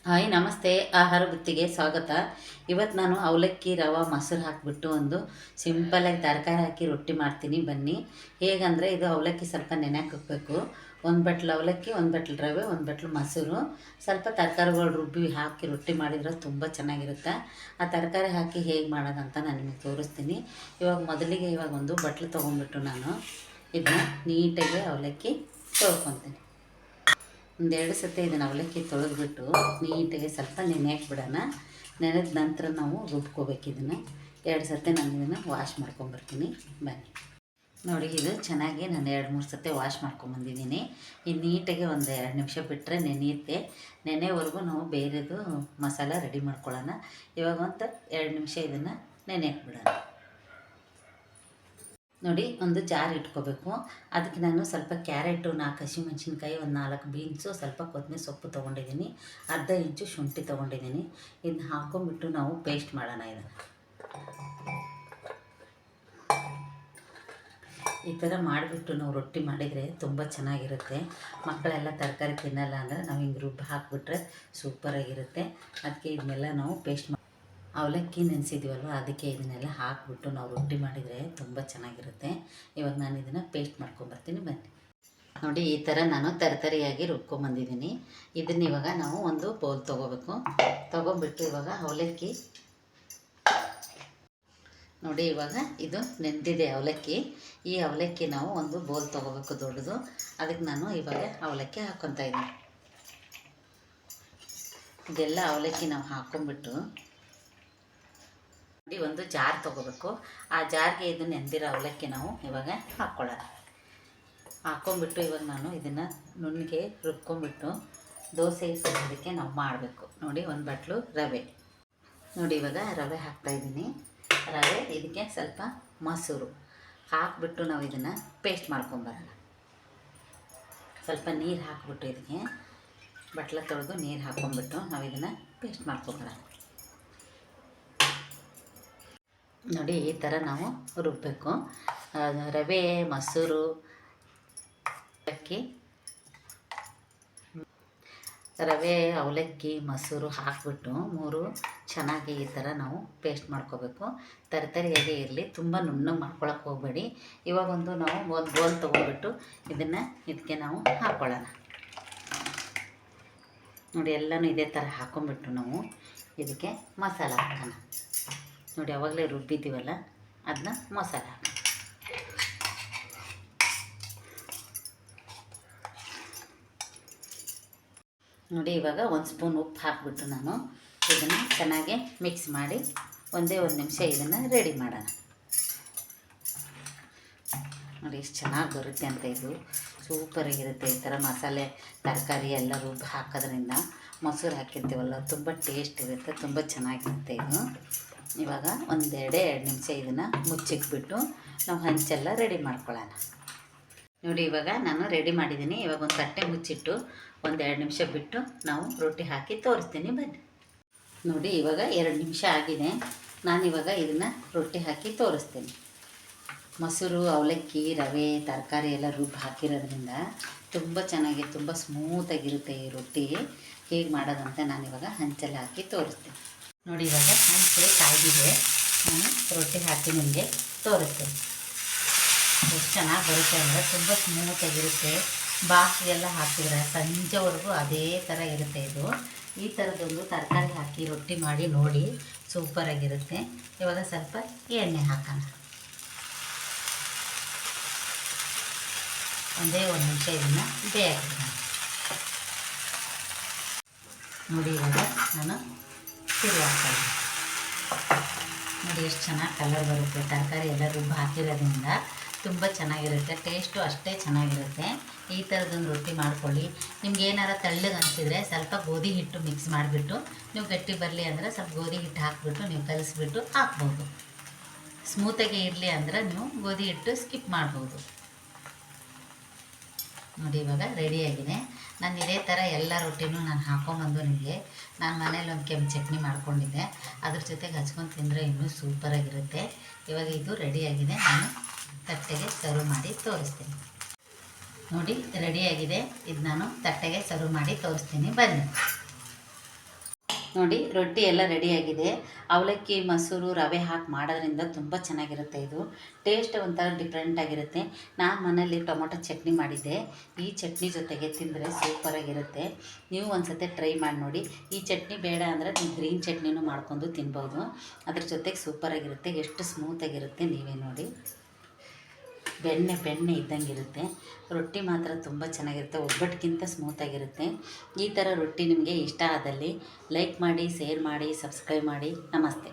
Hi ನಮಸ್ತೆ. ಆಹಾರ ಬುತ್ತಿಗೆ ಸ್ವಾಗತ. ಇವತ್ತು ನಾನು ಅವಲಕ್ಕಿ ರವೆ ಮೊಸರು ಹಾಕಿಬಿಟ್ಟು ಒಂದು ಸಿಂಪಲಾಗಿ ತರಕಾರಿ ಹಾಕಿ ರೊಟ್ಟಿ ಮಾಡ್ತೀನಿ ಬನ್ನಿ. ಹೇಗಂದರೆ ಇದು ಅವಲಕ್ಕಿ ಸ್ವಲ್ಪ ನೆನೆಯಕ್ಕೆ ಹಾಕಬೇಕು. ಒಂದು ಬಟ್ಲು ಅವಲಕ್ಕಿ, ಒಂದು ಬಟ್ಲು ರವೆ, ಒಂದು ಬಟ್ಲು ಮೊಸರು, ಸ್ವಲ್ಪ ತರಕಾರಿಗಳು ರುಬ್ಬಿ ಹಾಕಿ ರೊಟ್ಟಿ ಮಾಡಿದ್ರೆ ತುಂಬ ಚೆನ್ನಾಗಿರುತ್ತೆ. ಆ ತರಕಾರಿ ಹಾಕಿ ಹೇಗೆ ಮಾಡೋದಂತ ನಾನು ನಿಮಗೆ ತೋರಿಸ್ತೀನಿ. ಮೊದಲಿಗೆ ಒಂದು ಬಟ್ಲು ತೊಗೊಂಡ್ಬಿಟ್ಟು ನಾನು ಇದನ್ನ ನೀಟಾಗಿ ಅವಲಕ್ಕಿ ತೊಳ್ಕೊತೀನಿ. ಒಂದೆರಡು ಸತಿ ಇದನ್ನು ಅವಲಕ್ಕಿ ತೊಳೆದ್ಬಿಟ್ಟು ನೀಟಾಗಿ ಸ್ವಲ್ಪ ನೆನೆಯಕ್ಕೆ ಬಿಡೋಣ. ನೆನೆದ ನಂತರ ನಾವು ರುಬ್ಕೋಬೇಕು. ಇದನ್ನು 2 ಸತಿ ನಾನು ಇದನ್ನು ವಾಶ್ ಮಾಡ್ಕೊಂಬರ್ತೀನಿ ಬನ್ನಿ. ನೋಡಿ, ಇದು ಚೆನ್ನಾಗಿ ನಾನು 2-3 ಸತಿ ವಾಶ್ ಮಾಡ್ಕೊಂಬಂದಿದ್ದೀನಿ. ಇದು ನೀಟಾಗಿ ಒಂದು 2 ನಿಮಿಷ ಬಿಟ್ಟರೆ ನೆನೆಯುತ್ತೆ. ನೆನೆಯವರೆಗೂ ನಾವು ಬೇರೆದು ಮಸಾಲ ರೆಡಿ ಮಾಡ್ಕೊಳ್ಳೋಣ. ಇವಾಗ ಒಂದು 2 ನಿಮಿಷ ಇದನ್ನು ನೆನೆಯಕ್ಕೆ ಬಿಡೋಣ. ನೋಡಿ, ಒಂದು ಜಾರ್ ಇಟ್ಕೋಬೇಕು. ಅದಕ್ಕೆ ನಾನು ಸ್ವಲ್ಪ ಕ್ಯಾರೆಟು, 4 ಹಸಿಮೆಣ್ಸಿನ್ಕಾಯಿ, ಒಂದು 4 ಬೀನ್ಸು, ಸ್ವಲ್ಪ ಕೊತ್ತಂಬರಿ ಸೊಪ್ಪು ತೊಗೊಂಡಿದ್ದೀನಿ, ಅರ್ಧ ಇಂಚು ಶುಂಠಿ ತೊಗೊಂಡಿದ್ದೀನಿ. ಇದನ್ನ ಹಾಕ್ಕೊಂಬಿಟ್ಟು ನಾವು ಪೇಸ್ಟ್ ಮಾಡೋಣ. ಇದನ್ನು ಈ ಥರ ಮಾಡಿಬಿಟ್ಟು ನಾವು ರೊಟ್ಟಿ ಮಾಡಿದರೆ ತುಂಬ ಚೆನ್ನಾಗಿರುತ್ತೆ. ಮಕ್ಕಳೆಲ್ಲ ತರಕಾರಿ ತಿನ್ನಲ್ಲ ಅಂದರೆ ನಾವು ಹಿಂಗೆ ರುಬ್ಬಿ ಹಾಕಿಬಿಟ್ರೆ ಸೂಪರಾಗಿರುತ್ತೆ. ಅದಕ್ಕೆ ಇದನ್ನೆಲ್ಲ ನಾವು ಪೇಸ್ಟ್ ಅವಲಕ್ಕಿ ನೆನೆಸಿದ್ದೀವಲ್ವ, ಅದಕ್ಕೆ ಇದನ್ನೆಲ್ಲ ಹಾಕಿಬಿಟ್ಟು ನಾವು ರೊಟ್ಟಿ ಮಾಡಿದರೆ ತುಂಬ ಚೆನ್ನಾಗಿರುತ್ತೆ. ಇವಾಗ ನಾನು ಇದನ್ನು ಪೇಸ್ಟ್ ಮಾಡ್ಕೊಂಬರ್ತೀನಿ ಬನ್ನಿ. ನೋಡಿ, ಈ ಥರ ನಾನು ತರತರಿಯಾಗಿ ರುಬ್ಕೊಂಬಂದಿದ್ದೀನಿ. ಇದನ್ನ ಇವಾಗ ನಾವು ಒಂದು ಬೌಲ್ ತೊಗೊಬಿಟ್ಟು ಇವಾಗ ಅವಲಕ್ಕಿ ನೋಡಿ, ಇವಾಗ ಇದು ನೆಂದಿದೆ ಅವಲಕ್ಕಿ. ಈ ಅವಲಕ್ಕಿ ನಾವು ಒಂದು ಬೌಲ್ ತೊಗೋಬೇಕು ದೊಡ್ಡದು. ಅದಕ್ಕೆ ನಾನು ಇವಾಗ ಅವಲಕ್ಕಿ ಹಾಕ್ಕೊತಾ ಇದ್ದೀನಿ. ಇದೆಲ್ಲ ಅವಲಕ್ಕಿ ನಾವು ಹಾಕ್ಕೊಂಬಿಟ್ಟು ನೋಡಿ, ಒಂದು ಜಾರ್ ತೊಗೋಬೇಕು. ಆ ಜಾರ್ಗೆ ಇದು ನೆಂದಿರೋ ಅವಲಕ್ಕಿ ನಾವು ಇವಾಗ ಹಾಕ್ಕೊಳ್ಳೋಣ. ಹಾಕ್ಕೊಂಬಿಟ್ಟು ಇವಾಗ ನಾನು ಇದನ್ನು ನುಣ್ಣಗೆ ರುಬ್ಕೊಂಬಿಟ್ಟು ದೋಸೆ ಹಿಟ್ಟು ನಾವು ಮಾಡಬೇಕು. ನೋಡಿ, ಒಂದು ಬಟ್ಲು ರವೆ. ನೋಡಿ, ಇವಾಗ ರವೆ ಹಾಕ್ತಾಯಿದ್ದೀನಿ. ರವೆ, ಇದಕ್ಕೆ ಸ್ವಲ್ಪ ಮೊಸರು ಹಾಕಿಬಿಟ್ಟು ನಾವು ಇದನ್ನು ಪೇಸ್ಟ್ ಮಾಡ್ಕೊಂಬರೋಣ. ಸ್ವಲ್ಪ ನೀರು ಹಾಕಿಬಿಟ್ಟು ಇದಕ್ಕೆ ಬಟ್ಲ ತೊಳೆದು ನೀರು ಹಾಕ್ಕೊಂಬಿಟ್ಟು ನಾವು ಇದನ್ನು ಪೇಸ್ಟ್ ಮಾಡ್ಕೊಂಬರೋಣ. ನೋಡಿ, ಈ ಥರ ನಾವು ರುಬ್ಬಬೇಕು. ರವೆ, ಮೊಸರು, ರವೆ, ಅವಲಕ್ಕಿ, ಮೊಸರು ಹಾಕಿಬಿಟ್ಟು 3 ಚೆನ್ನಾಗಿ ಈ ಥರ ನಾವು ಪೇಸ್ಟ್ ಮಾಡ್ಕೋಬೇಕು. ತರತರಿಯಾಗಿ ಇರಲಿ, ತುಂಬ ನುಣ್ಣಗೆ ಮಾಡ್ಕೊಳಕ್ಕೆ ಹೋಗಬೇಡಿ. ಇವಾಗ ನಾವು ಒಂದು ಬೋಲ್ ತೊಗೊಂಡ್ಬಿಟ್ಟು ಇದನ್ನು ಇದಕ್ಕೆ ನಾವು ಹಾಕ್ಕೊಳ್ಳೋಣ. ನೋಡಿ, ಎಲ್ಲನೂ ಇದೇ ಥರ ಹಾಕ್ಕೊಂಬಿಟ್ಟು ನಾವು ಇದಕ್ಕೆ ಮಸಾಲ ಹಾಕೋಣ. ನೋಡಿ, ಅವಾಗಲೇ ರುಬ್ಬಿದ್ದೀವಲ್ಲ, ಅದನ್ನ ಮಸಾಲ ಹಾಕೋಣ. ನೋಡಿ, ಇವಾಗ 1 ಸ್ಪೂನ್ ಉಪ್ಪು ಹಾಕಿಬಿಟ್ಟು ನಾನು ಇದನ್ನು ಚೆನ್ನಾಗಿ ಮಿಕ್ಸ್ ಮಾಡಿ ಒಂದೇ 1 ನಿಮಿಷ ಇದನ್ನು ರೆಡಿ ಮಾಡೋಣ. ನೋಡಿ, ಎಷ್ಟು ಚೆನ್ನಾಗಿ ಬರುತ್ತೆ ಅಂತ. ಇದು ಸೂಪರಾಗಿರುತ್ತೆ. ಈ ಥರ ಮಸಾಲೆ ತರಕಾರಿ ಎಲ್ಲ ರುಬ್ಬಿ ಹಾಕೋದ್ರಿಂದ, ಮೊಸರು ಹಾಕಿರ್ತೀವಲ್ಲ, ತುಂಬ ಟೇಸ್ಟ್ ಇರುತ್ತೆ, ತುಂಬ ಚೆನ್ನಾಗಿರುತ್ತೆ ಇದು. ಇವಾಗ 1-2 ನಿಮಿಷ ಇದನ್ನು ಮುಚ್ಚಿಕ್ಬಿಟ್ಟು ನಾವು ಹಂಚೆಲ್ಲ ರೆಡಿ ಮಾಡ್ಕೊಳ್ಳೋಣ. ನೋಡಿ, ಇವಾಗ ನಾನು ರೆಡಿ ಮಾಡಿದ್ದೀನಿ. ಇವಾಗ ಒಂದು ತಟ್ಟೆ ಮುಚ್ಚಿಟ್ಟು 1-2 ನಿಮಿಷ ಬಿಟ್ಟು ನಾವು ರೊಟ್ಟಿ ಹಾಕಿ ತೋರಿಸ್ತೀನಿ ಬನ್ನಿ. ನೋಡಿ, ಇವಾಗ 2 ನಿಮಿಷ ಆಗಿದೆ. ನಾನಿವಾಗ ಇದನ್ನು ರೊಟ್ಟಿ ಹಾಕಿ ತೋರಿಸ್ತೀನಿ. ಮೊಸರು, ಅವಲಕ್ಕಿ, ರವೆ, ತರಕಾರಿ ಎಲ್ಲ ರುಬ್ಬಿ ಹಾಕಿರೋದ್ರಿಂದ ತುಂಬ ಚೆನ್ನಾಗಿ, ತುಂಬ ಸ್ಮೂತಾಗಿರುತ್ತೆ ಈ ರೊಟ್ಟಿ. ಹೇಗೆ ಮಾಡೋದಂತ ನಾನಿವಾಗ ಹಂಚಲ್ಲಿ ಹಾಕಿ ತೋರಿಸ್ತೀನಿ. ನೋಡಿ, ಇವಾಗ ಹಂಚೆ ಕಾಯ್ದಿದೆ. ನಾನು ರೊಟ್ಟಿ ಹಾಕಿ ನಿಮಗೆ ತೋರಿಸ್ತೀನಿ. ಎಷ್ಟು ಚೆನ್ನಾಗಿ ಬರುತ್ತೆ ಅಂದರೆ ತುಂಬ ಸ್ಮೂತಾಗಿರುತ್ತೆ. ಬಾಕ್ಸ್ಗೆಲ್ಲ ಹಾಕಿದ್ರೆ ಸಂಜೆವರೆಗೂ ಅದೇ ಥರ ಇರುತ್ತೆ ಇದು. ಈ ಥರದೊಂದು ತರಕಾರಿ ಹಾಕಿ ರೊಟ್ಟಿ ಮಾಡಿ ನೋಡಿ, ಸೂಪರಾಗಿರುತ್ತೆ. ಇವಾಗ ಸ್ವಲ್ಪ ಎಣ್ಣೆ ಹಾಕೋಣ. ಒಂದೇ 1 ನಿಮಿಷ ಇದನ್ನು ಬೇಯಿಸೋಣ. ನೋಡಿ, ಇವಾಗ ನಾನು ತಿರುವಾಡ್ತಾಯಿದ್ದೀನಿ. ನೋಡಿ, ಎಷ್ಟು ಚೆನ್ನಾಗಿ ಕಲರ್ ಬರುತ್ತೆ. ತರಕಾರಿ ಎಲ್ಲ ರುಬ್ಬಿ ಹಾಕಿರೋದ್ರಿಂದ ತುಂಬ ಚೆನ್ನಾಗಿರುತ್ತೆ. ಟೇಸ್ಟು ಅಷ್ಟೇ ಚೆನ್ನಾಗಿರುತ್ತೆ. ಈ ಥರದೊಂದು ರೊಟ್ಟಿ ಮಾಡ್ಕೊಳ್ಳಿ. ನಿಮ್ಗೆ ಏನಾರ ತೆಳ್ಳಗೆ ಅನಿಸಿದರೆ ಸ್ವಲ್ಪ ಗೋಧಿ ಹಿಟ್ಟು ಮಿಕ್ಸ್ ಮಾಡಿಬಿಟ್ಟು, ನೀವು ಗಟ್ಟಿ ಬರಲಿ ಅಂದರೆ ಸ್ವಲ್ಪ ಗೋಧಿ ಹಿಟ್ಟು ಹಾಕಿಬಿಟ್ಟು ನೀವು ಕಲಿಸ್ಬಿಟ್ಟು ಹಾಕ್ಬೋದು. ಸ್ಮೂತಾಗಿ ಇರಲಿ ಅಂದರೆ ನೀವು ಗೋಧಿ ಹಿಟ್ಟು ಸ್ಕಿಪ್ ಮಾಡ್ಬೋದು. ನೋಡಿ, ಇವಾಗ ರೆಡಿಯಾಗಿದೆ. ನಾನು ಇದೇ ಥರ ಎಲ್ಲ ರೊಟ್ಟಿನೂ ನಾನು ಹಾಕ್ಕೊಂಬಂದು ನಿಮಗೆ ನಾನು ಮನೇಲಿ ಒಂದು ಕೆಂಪು ಚಟ್ನಿ ಮಾಡ್ಕೊಂಡಿದ್ದೆ, ಅದ್ರ ಜೊತೆಗೆ ಹಚ್ಕೊಂಡು ತಿಂದರೆ ಇನ್ನೂ ಸೂಪರಾಗಿರುತ್ತೆ. ಇವಾಗ ಇದು ರೆಡಿಯಾಗಿದೆ. ನಾನು ತಟ್ಟೆಗೆ ಸರ್ವ್ ಮಾಡಿ ತೋರಿಸ್ತೀನಿ. ನೋಡಿ, ರೆಡಿಯಾಗಿದೆ. ಇದು ನಾನು ತಟ್ಟೆಗೆ ಸರ್ವ್ ಮಾಡಿ ತೋರಿಸ್ತೀನಿ ಬನ್ನಿ. ನೋಡಿ ರೊಟ್ಟಿ ಎಲ್ಲ ರೆಡಿಯಾಗಿದೆ. ಅವಲಕ್ಕಿ ಮೊಸರು ರವೆ ಹಾಕಿ ಮಾಡೋದ್ರಿಂದ ತುಂಬ ಚೆನ್ನಾಗಿರುತ್ತೆ. ಇದು ಟೇಸ್ಟ್ ಒಂಥರ ಡಿಫ್ರೆಂಟಾಗಿರುತ್ತೆ. ನಾನು ಮನೇಲಿ ಟೊಮೊಟೊ ಚಟ್ನಿ ಮಾಡಿದ್ದೆ. ಈ ಚಟ್ನಿ ಜೊತೆಗೆ ತಿಂದರೆ ಸೂಪರಾಗಿರುತ್ತೆ. ನೀವು ಒಂದು ಸತಿ ಟ್ರೈ ಮಾಡಿ ನೋಡಿ. ಈ ಚಟ್ನಿ ಬೇಡ ಅಂದರೆ ನೀವು ಗ್ರೀನ್ ಚಟ್ನಿನೂ ಮಾಡ್ಕೊಂಡು ತಿನ್ಬೋದು. ಅದ್ರ ಜೊತೆಗೆ ಸೂಪರಾಗಿರುತ್ತೆ. ಎಷ್ಟು ಸ್ಮೂತಾಗಿರುತ್ತೆ ನೀವೇ ನೋಡಿ. ಬೆಣ್ಣೆ ಇದ್ದಂಗೆ ಇರುತ್ತೆ. ರೊಟ್ಟಿ ಮಾತ್ರ ತುಂಬ ಚೆನ್ನಾಗಿರುತ್ತೆ. ಒಬ್ಬಟ್ಟಿಗಿಂತ ಸ್ಮೂತಾಗಿರುತ್ತೆ. ಈ ಥರ ರೊಟ್ಟಿ ನಿಮಗೆ ಇಷ್ಟ ಆದಲ್ಲಿ ಲೈಕ್ ಮಾಡಿ, ಶೇರ್ ಮಾಡಿ, ಸಬ್ಸ್ಕ್ರೈಬ್ ಮಾಡಿ. ನಮಸ್ತೆ.